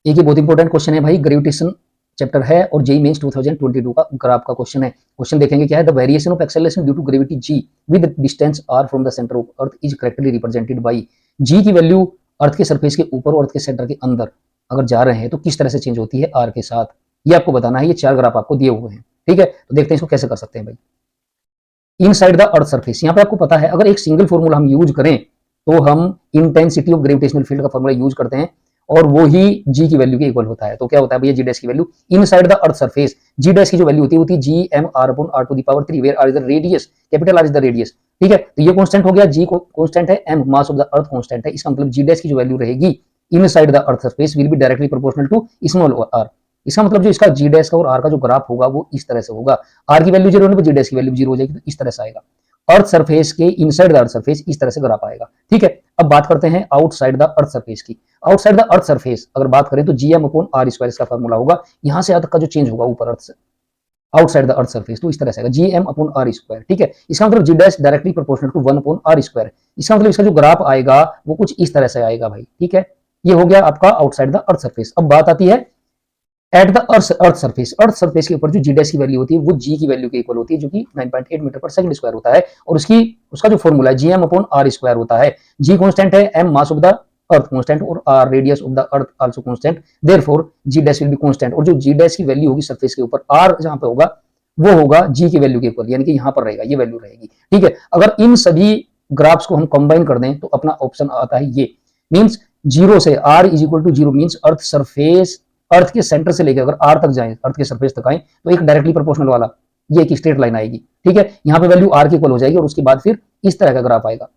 एक ये बहुत इंपॉर्टेंट क्वेश्चन है भाई, ग्रेविटेशन चैप्टर है और जेईई मेंस 2022 का ग्राफ का क्वेश्चन है। क्वेश्चन देखेंगे क्या है, the variation of acceleration due to gravity G with distance are from the centre of earth is correctly represented by. जी की वैल्यू अर्थ के सरफेस के ऊपर और अर्थ के सेंटर के अंदर अगर जा रहे हैं तो किस तरह से चेंज होती है आर के साथ, ये आपको बताना है। ये 4 ग्राफ आपको दिए हुए हैं, ठीक है। तो देखते हैं इसको कैसे कर सकते हैं भाई। इनसाइड द अर्थ सरफेस, यहाँ पे आपको पता है अगर एक सिंगल फॉर्मूला हम यूज करें तो हम इंटेंसिटी ऑफ ग्रेविटेशनल फील्ड का फॉर्मूला यूज करते हैं और वो ही जी की वैल्यू के इक्वल होता है। तो क्या होता है भैया, जी डैश की value inside the earth surface, g dash की जो वैल्यू होती है G M R upon R to the power 3 where R is the radius, capital R is the radius, ठीक है। तो ये कांस्टेंट हो गया, जी कांस्टेंट है, M mass of the earth constant है। इसका मतलब जी डैश की जो वैल्यू रहेगी inside the earth surface will be directly proportional to small r. इसका मतलब जो इसका जी डैश का और आर का जो ग्राफ होगा वो इस तरह से होगा, आर की वैल्यू 0 होने पर जी डैश की वैल्यू 0 हो जाएगी, तो इस तरह से आएगा। अर्थ सरफेस के इनसाइड द अर्थ सरफेस इस तरह से ग्राफ आएगा, ठीक है। अब बात करते हैं आउटसाइड द अर्थ सरफेस की। आउटसाइड द अर्थ सरफेस अगर बात करें तो जीएम अपॉन आर स्क्वायर इसका फॉर्मूला होगा। यहां से अर्थ का जो चेंज होगा ऊपर अर्थ से आउटसाइड द अर्थ सरफेस तो इस तरह से आएगा जीएम अपॉन आर स्क्वायर, ठीक है। इसका मतलब g dash directly proportional to 1 upon r square. इसका मतलब इसका जो ग्राफ आएगा वो कुछ इस तरह से आएगा भाई, ठीक है। ये हो गया आपका आउटसाइड द अर्थ सरफेस। अब बात आती है at the earth surface. Earth surface के ऊपर जो जी डैश की वैल्यू होती है वो जी की वैल्यू के इक्वल होती है जो कि 9.8 मीटर पर सेकंड स्क्वायर होता है और उसका जो फॉर्मूला है जीएम अपॉन आर स्क्वायर होता है। जी कांस्टेंट है, M mass of the earth constant और r radius of the earth also constant, therefore g dash will be constant. और जो जी डैश की वैल्यू होगी सरफेस के ऊपर आर जहां पे होगा वो होगा जी की वैल्यू के इक्वल, यानी कि यहां पर रहेगा, ये वैल्यू रहेगी, ठीक है। अगर इन सभी ग्राफ्स को हम कंबाइन कर दें तो अपना ऑप्शन आता है ये, मींस 0 से r is equal to 0 means earth surface, earth के सेंटर से लेकर अगर आर तक जाए, अर्थ के सरफेस तक आए तो एक डायरेक्टली प्रोपोर्शनल वाला ये एक स्ट्रेट लाइन आएगी, ठीक है। यहाँ पे वैल्यू आर के इक्वल हो जाएगी और उसके बाद फिर इस तरह का ग्राफ आएगा,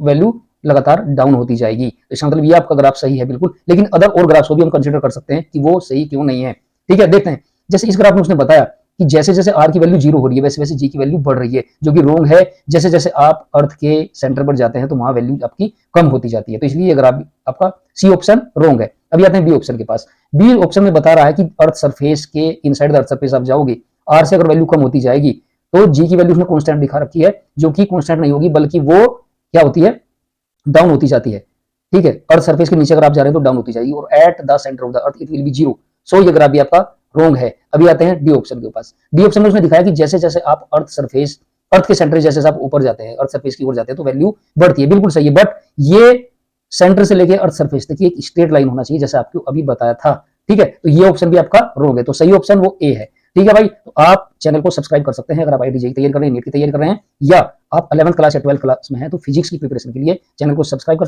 वैल्यू लगातार डाउन होती जाएगी। तो इसका मतलब ये आपका ग्राफ सही है बिल्कुल, लेकिन अदर और ग्राफ्स को भी हम कंसीडर कर सकते हैं कि वो सही क्यों नहीं है, ठीक है। देखते हैं, जैसे इस ग्राफ में उसने बताया कि जैसे जैसे आर की वैल्यू 0 हो रही है वैसे वैसे जी की वैल्यू बढ़ रही है, जो कि रोंग है। जैसे जैसे आप अर्थ के सेंटर पर जाते हैं तो वहां वैल्यू आपकी कम होती जाती है, तो इसलिए ये ग्राफ आपका सी ऑप्शन रोंग है। अभी आते हैं बी ऑप्शन के पास। बी ऑप्शन में बता रहा है कि अर्थ सरफेस के इनसाइड द अर्थ सरफेस आप जाओगे, आर से अगर वैल्यू कम होती जाएगी तो जी की वैल्यू उसने कांस्टेंट दिखा रखी है, जो कि कांस्टेंट नहीं होगी बल्कि वो क्या होती है, डाउन होती जाती है, ठीक है। अर्थ सरफेस के नीचे अगर आप जा रहे हैं तो डाउन होती जाएगी और at the centre of the earth it will be 0। सो ये ग्राफ भी आपका रोंग है। अभी आते हैं डी ऑप्शन के पास। डी ऑप्शन में उसने दिखाया कि जैसे जैसे आप अर्थ के सेंटर जैसे आप ऊपर जाते हैं, अर्थ सरफेस की ओर जाते हैं तो वैल्यू बढ़ती है, बिल्कुल सही है। बट ये सेंटर से लेके अर्थ सरफेस तक एक स्ट्रेट लाइन होना चाहिए जैसे आपको अभी बताया था, ठीक है। तो ये ऑप्शन भी आपका रोंग है, तो सही ऑप्शन वो ए है, ठीक है भाई। तो आप चैनल को सब्सक्राइब कर सकते हैं अगर आप आईआईटी जेईई की तैयारी कर रहे हैं, नीट की तैयारी कर रहे हैं, या आप 11th क्लास या 12th क्लास में हैं तो फिजिक्स की प्रिपरेशन के लिए चैनल को सब्सक्राइब कर सकते हैं।